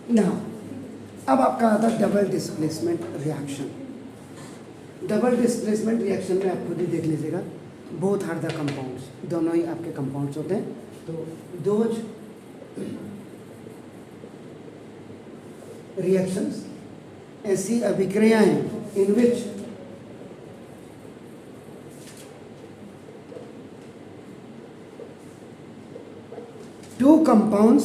ना अब आपका आता है double displacement reaction. Double displacement reaction में आप खुद ही देख लीजिएगा, बोथ आर द कंपाउंड्स, दोनों ही आपके कंपाउंड्स होते हैं। तो दोज रिएक्शंस, ऐसी अभिक्रियाएं इन विच two compounds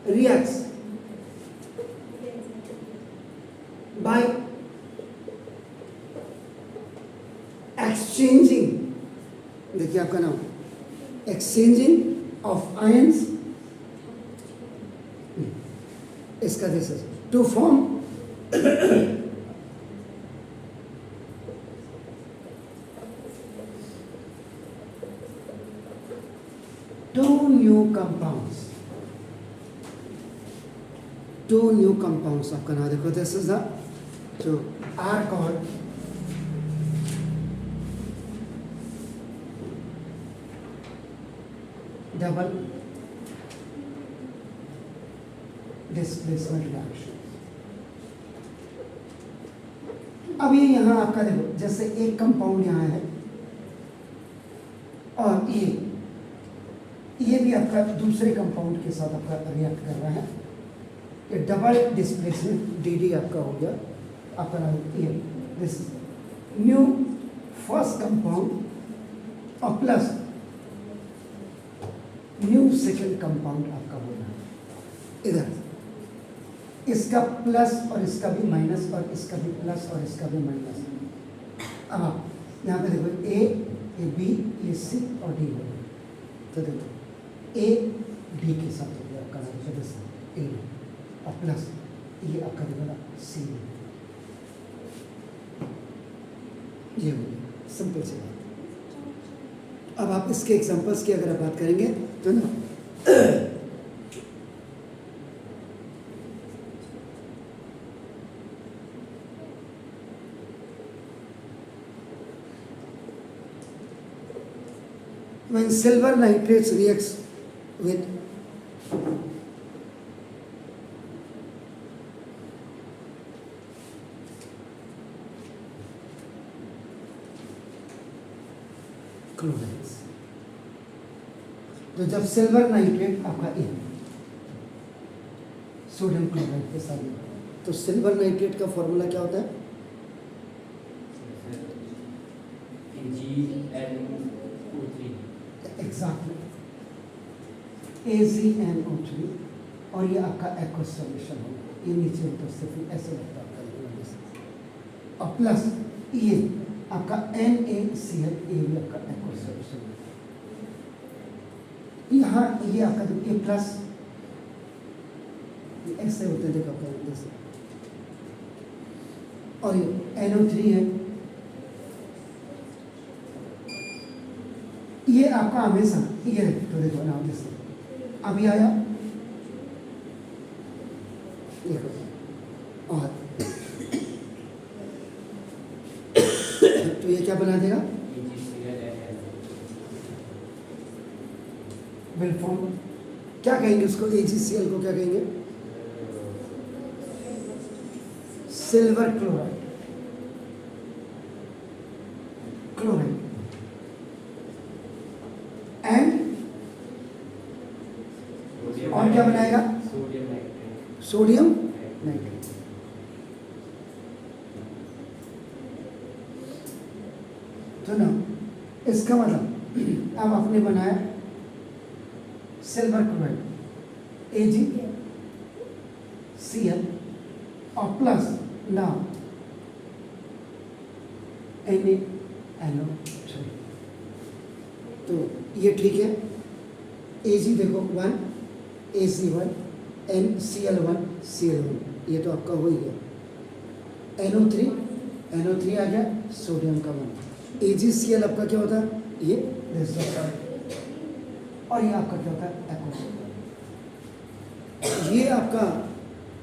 reacts by exchanging, देखिए आपका नाम, exchanging of ions, इसका this is to form two new compounds आपका नाम देखो, दिस इज द जो are called double displacement reaction. अब ये यहाँ आपका देखो, जैसे एक कंपाउंड यहाँ है और ये भी आपका दूसरे कंपाउंड के साथ आपका रिएक्ट कर रहा है, ये डबल डिस्प्लेसमेंट डी आपका हो गया आपका ये दिस न्यू फर्स्ट कंपाउंड और प्लस न्यू सेकंड कंपाउंड आपका हो रहा है। इधर इसका प्लस और इसका भी माइनस और इसका भी प्लस और इसका भी माइनस। अब आप यहाँ पे देखो ए बी ये सी और डी हो गया, तो देखो ए डी के साथ हो गया आपका ए और प्लस ये आपका देखो सी, ये हो गया, सिंपल सी बात। अब आप इसके एग्जांपल्स की अगर आप बात करेंगे तो ना when silver nitrates reacts with chlorides, तो जब सिल्वर नाइट्रेट आपका सोडियम क्लोराइड के साथ, तो सिल्वर नाइट्रेट का फॉर्मूला क्या होता है? एग्जैक्टली AgNO3 और ये आपका एक्वस सॉल्यूशन होगा, ये नीचे तो सिर्फ ऐसे लगता है और प्लस ये आपका NaCl, ये भी आपका एक्वस सॉल्यूशन है। यहाँ ये आपका जो प्लस ऐसे होते हैं, देखो आपका जैसे, और ये NO3 है, ये आपका हमेशा ये तो देखो ना जैसे अभी आया देखो, और तो ये क्या बना देगा? विल फॉर्म, क्या कहेंगे उसको? AgCl को क्या कहेंगे? सिल्वर क्लोराइड, क्लोराइड एंड और क्या बनाएगा? Sodium nitrate. तो ना इसका मतलब अब आपने बनाया सिल्वर क्लोराइड AgCl और प्लस ना NaNO3, तो ये ठीक है। Ag देखो 1 AC1 NCl1 Cl1, ये तो आपका हो ही गया। NO3 आ गया, सोडियम का 1। AgCl आपका क्या होता है? ये और ये आपका क्या होता है? एक्वस। ये आपका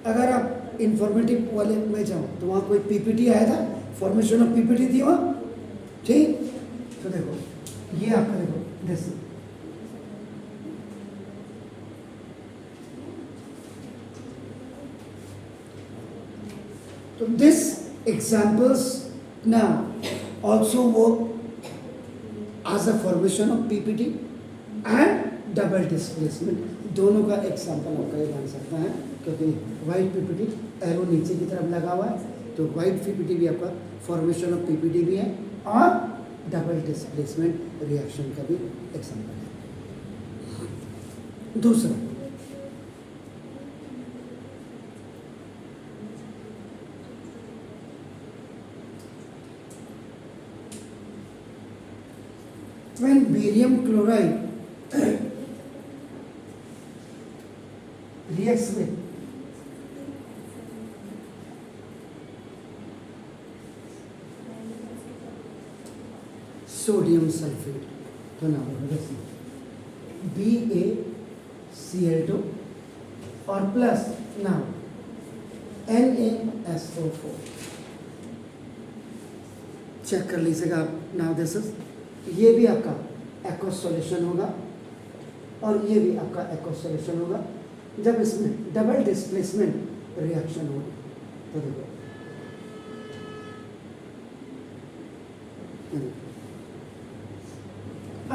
अगर आप इंफॉर्मेटिव वाले में जाओ तो वहाँ कोई PPT आया था, फॉर्मेशन ऑफ PPT थी वहाँ, ठीक। तो देखो ये आपका देखो दिस तो this examples now also work as a formation of PPT and double displacement. दोनों का एग्जाम्पल आपका ये बन सकता है, क्योंकि वाइट पीपीटी एरो नीचे की तरफ लगा हुआ है, तो वाइट पीपीटी भी आपका फॉर्मेशन ऑफ पीपीटी भी है और डबल डिस्प्लेसमेंट रिएक्शन का भी एग्जाम्पल है। दूसरा, when barium chloride reacts with sodium sulfate, तो now BaCl2 और प्लस now NaSO4, चेक कर लीजिएगा आप। नाउ दिस इज, ये भी आपका एक्वस सॉल्यूशन होगा और ये भी आपका एक्वस सॉल्यूशन होगा जब इसमें डबल डिस्प्लेसमेंट रिएक्शन होगी। तो देखो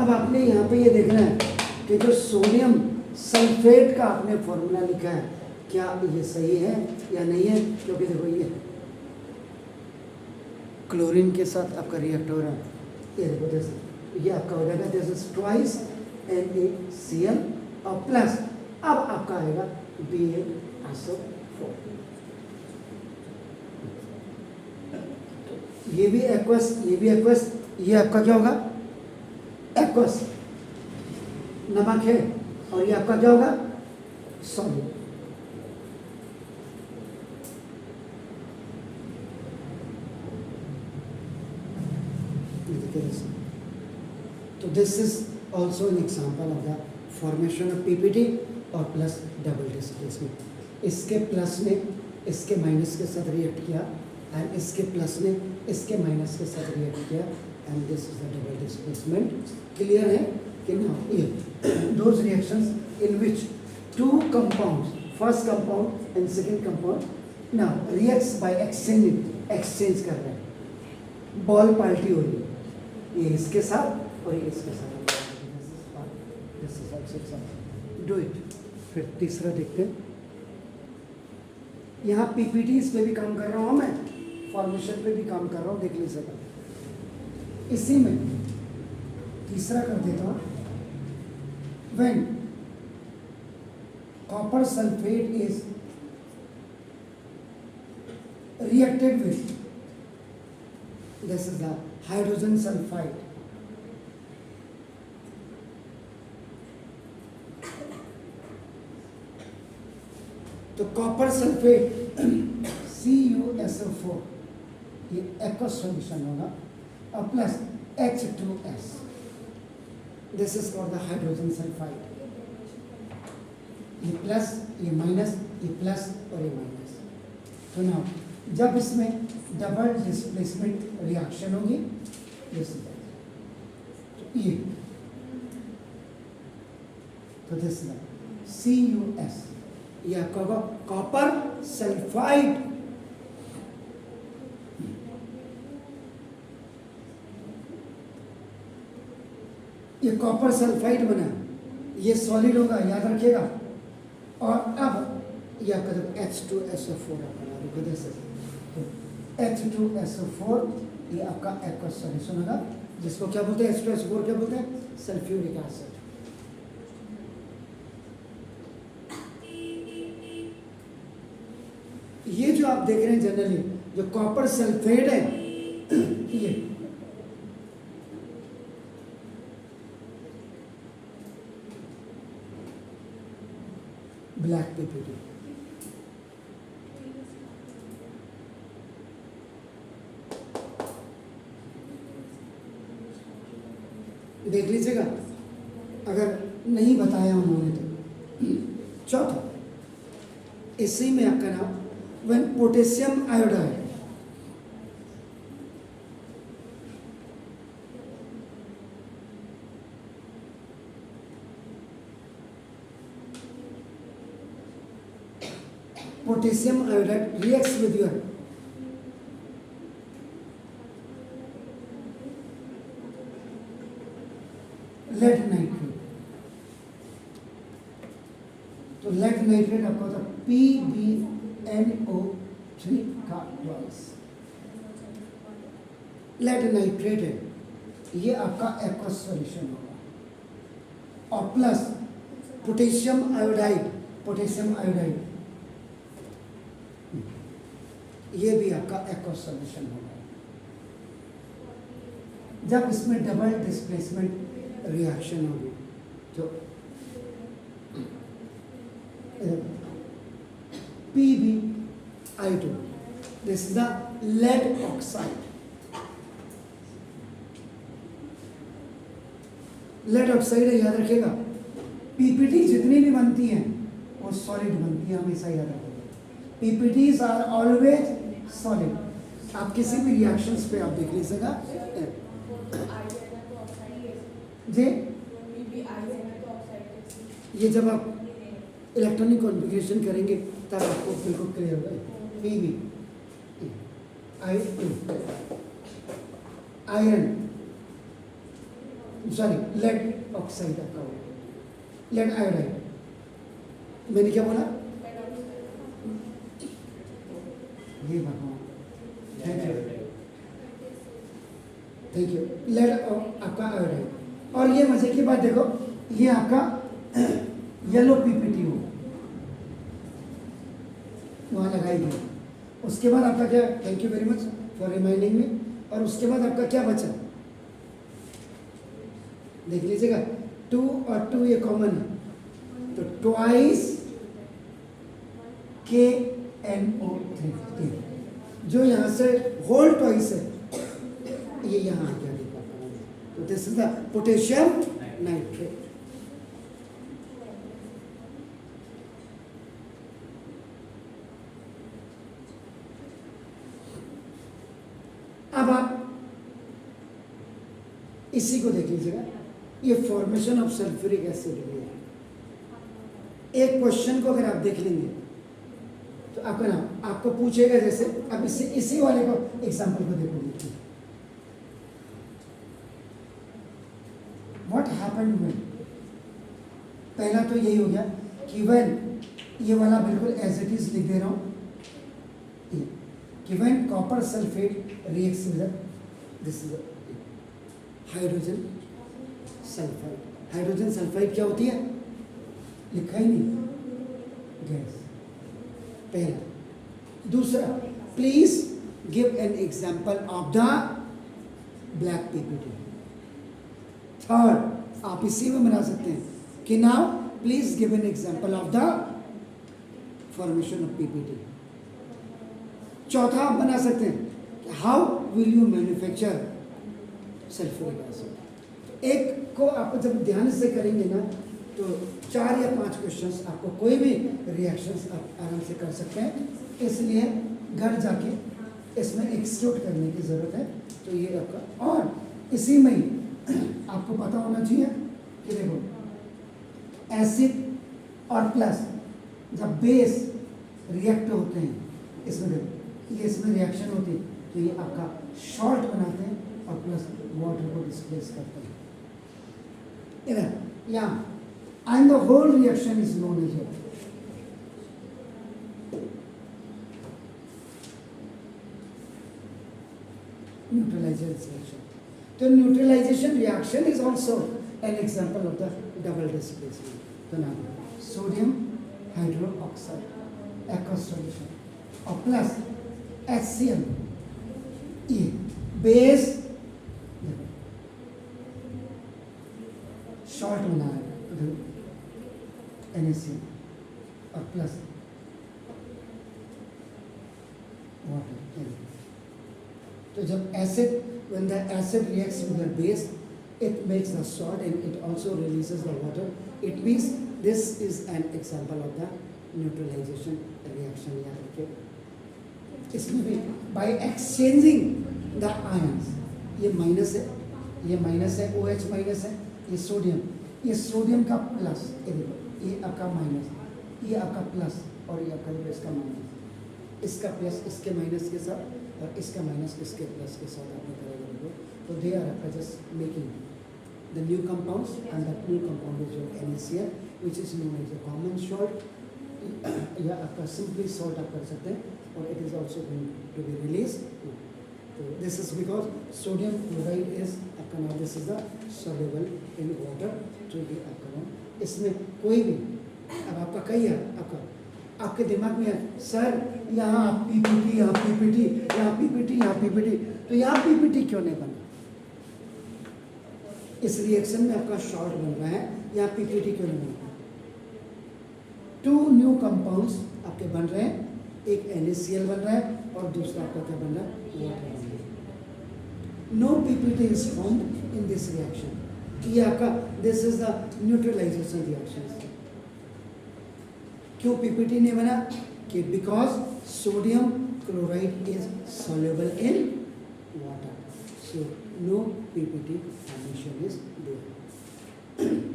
अब आपने यहाँ पे ये देखना है कि जो सोडियम सल्फेट का आपने फॉर्मूला लिखा है, क्या ये सही है या नहीं है, क्योंकि देखो ये क्लोरीन के साथ आपका रिएक्ट हो रहा है। ये देखो जैसे ये आपका हो जाएगा दिस इज ट्वाइस NaCl और प्लस अब आपका आएगा BaSO4। ये भी एक्वस, ये भी एक्वस, ये आपका क्या होगा एक्वस, नमक है, और ये आपका क्या होगा सॉलिड। तो this is also an example of the formation of PPT और प्लस डबल डिस्प्लेसमेंट। इसके प्लस ने इसके माइनस के साथ रिएक्ट किया एंड इसके प्लस ने इसके माइनस के साथ रिएक्ट किया and this is the double displacement. Clear है कि ना? ये those reactions in which two compounds, first compound and second compound now reacts by exchanging, exchange कर रहे हैं, बॉल पार्टी हो रही है, ये इसके साथ और ये इसके साथ। Do it. फिर तीसरा देखते हैं, यहाँ पीपीटी इस पे भी काम कर रहा हूँ मैं, फॉर्मेशन पे भी काम कर रहा हूँ, देख लीजिएगा। इसी में तीसरा कर देता हूँ, when copper sulphate is reacted with, this is the hydrogen sulfide, तो कॉपर सल्फेट CuSO4 ये एक्वस सॉल्यूशन होगा और plus H2S, this is called the hydrogen sulphide. ये प्लस, ये माइनस, ये प्लस और ये माइनस। तो ना जब इसमें डबल डिस्प्लेसमेंट रिएक्शन होगी, तो ये तो दिस CuS, ये आपका होगा कॉपर सल्फाइड। ये कॉपर सल्फाइड बना, ये सॉलिड होगा, याद रखिएगा। और अब ये आपका H2SO4 H2SO4 ये आपका एक्वस सॉल्यूशन होगा, जिसको क्या बोलते हैं, H2SO4 क्या बोलते हैं, सल्फ्यूरिक एसिड। ये जो आप देख रहे हैं जनरली जो कॉपर सल्फेट है, ये ब्लैक पीपीटी, देख लीजिएगा अगर नहीं बताया उन्होंने तो। चौथा, इसी में आपका नाम when potassium iodide potassium iodide reacts with your lead nitrate आपका होता है PbNO3 का ट्वाइस। लेड नाइट्रेट है, ये आपका एक्वस सॉल्यूशन होगा। और प्लस पोटेशियम आयोडाइड, ये भी आपका एक्वस सॉल्यूशन होगा। जब इसमें डबल डिस्प्लेसमेंट रिएक्शन होगी तो PbI2, this is the lead oxide. Lead oxide है, याद रखिएगा। पीपीटी जितनी भी बनती हैं वो सॉलिड बनती है, हमेशा याद रखिएगा। PPTs are always solid. आप किसी भी रिएक्शंस पे आप देख लीजिएगा जी, ये जब आप इलेक्ट्रॉनिक कॉन्फ़िगरेशन करेंगे तब आपको बिल्कुल क्लियर होगा। आयरन सॉरी लेड ऑक्साइड आपका होगा, लेड आयोडाइड। मैंने क्या बोला? ये भगवान, थैंक यू। लेड आपका आयोडाइड। और ये मजे की बात देखो, ये आपका येलो पीपीटी हो वहाँ लगाई गई। उसके बाद आपका क्या, thank you very much for reminding me. और उसके बाद आपका क्या बचा, देख लीजिएगा, 2 और 2 ये कॉमन है, तो ट्वाइस KNO3, जो यहाँ से होल ट्वाइस है ये यहाँ आ गया। तो this is the potassium nitrate. अब आप इसी को देख लीजिएगा, ये फॉर्मेशन ऑफ सल्फ्यूरिक एसिड है। एक क्वेश्चन को अगर आप देख लेंगे तो आपका ना आपको पूछेगा, जैसे अब इसी वाले को एग्जांपल को देखो। व्हाट हैपेंड व्हेन, पहला तो यही हो गया कि व्हेन, ये वाला बिल्कुल एज इट इज लिख दे रहा हूं कि when copper sulphate reacts with this is hydrogen sulphide. Hydrogen sulphide क्या होती है, लिखा ही नहीं, गैस। पहला। दूसरा, please give an example of the black PPT. Third, आप इसी में बना सकते हैं कि now please give an example of the formation of PPT. चौथा आप बना सकते हैं how will you manufacture sulphuric acid. एक को आप जब ध्यान से करेंगे ना तो 4 या 5 क्वेश्चंस आपको कोई भी रिएक्शंस आप आराम से कर सकते हैं। इसलिए घर जाके इसमें एक्सक्लूड करने की ज़रूरत है। तो ये आपका, और इसी में ही आपको पता होना चाहिए कि देखो एसिड और प्लस जब बेस रिएक्ट होते हैं, इसमें देखो ये इसमें रिएक्शन होती है तो ये आपका शॉर्ट बनाते हैं और प्लस वाटर को डिस्प्लेस करते हैं। इधर यहाँ and the whole reaction is known as neutralization reaction. So neutralization reaction is also an example of the double displacement. So now sodium hydroxide aqueous solution or plus HCl, E base short बना है NaCl और plus water. तो जब acid, when the acid reacts with the base, it makes the salt and it also releases the water. It means this is an example of the neutralization reaction. याद रखिए, इसमें भी by exchanging the ions, ये minus है, ये minus है, OH minus है, ये सोडियम का प्लस, ये देखो ये आपका माइनस, ये आपका प्लस और ये आपका इसका माइनस, इसका प्लस इसके माइनस के साथ और इसका माइनस इसके प्लस के साथ आपने करेंगे। तो they are just making the new compounds and that new compound is your NaCl, which is known as a common salt या आपका सिंपली सॉल्ट आप कर सकते हैं और it is also going to be release. तो this is because sodium chloride is आपका नाम, this is the soluble in water, जो कि आपका नाम इसमें कोई भी अब आपका कही है आपके दिमाग में है सर यहाँ पीपीटी, यहाँ पीपीटी, यहाँ पीपीटी, यहाँ पीपीटी, तो यहाँ पीपीटी क्यों नहीं बना? इस रिएक्शन में आपका शॉर्ट बन रहा है, यहाँ पीपीटी क्यों नहीं बन रहा? 2 न्यू कंपाउंड्स आपके बन रहे हैं, एक NaCl बन रहा है और दूसरा आपका क्या बन रहा है? वाटर बन रहा है। No PPT is formed in this reaction. ये आपका this is the neutralisation reaction. क्यों पीपीटी नहीं बना? कि because sodium chloride is soluble in water, so no PPT formation is there.